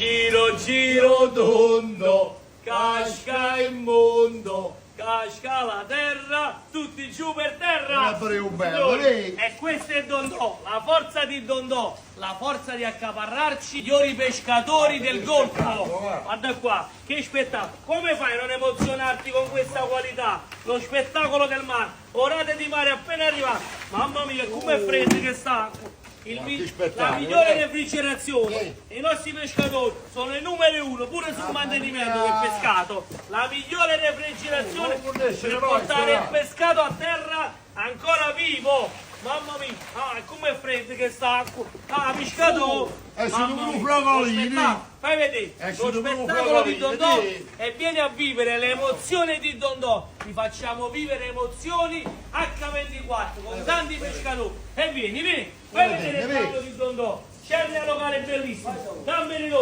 Giro giro tondo, casca il mondo, casca la terra, tutti giù per terra. Signori, E questo è Dondò, la forza di Dondò, la forza di accaparrarci i migliori pescatori del golfo. Guarda qua, che spettacolo! Come fai a non emozionarti con questa qualità? Lo spettacolo del mare, orate di mare appena arrivato. Mamma mia, come è freddo che sta! La migliore refrigerazione, i nostri pescatori sono i numero uno pure sul mantenimento del pescato. La migliore refrigerazione per portare il pescato a terra ancora vivo. Mamma mia, come è freddo che sta acqua. Pescato, sono fragolini. fai vedere lo spettacolo di Dondò e vieni a vivere le emozioni di Dondò. Ti facciamo vivere emozioni H24 con tanti pescatori. E vieni, fai vedere il tavolo di Dondò. C'è il locale bellissimo. Dammene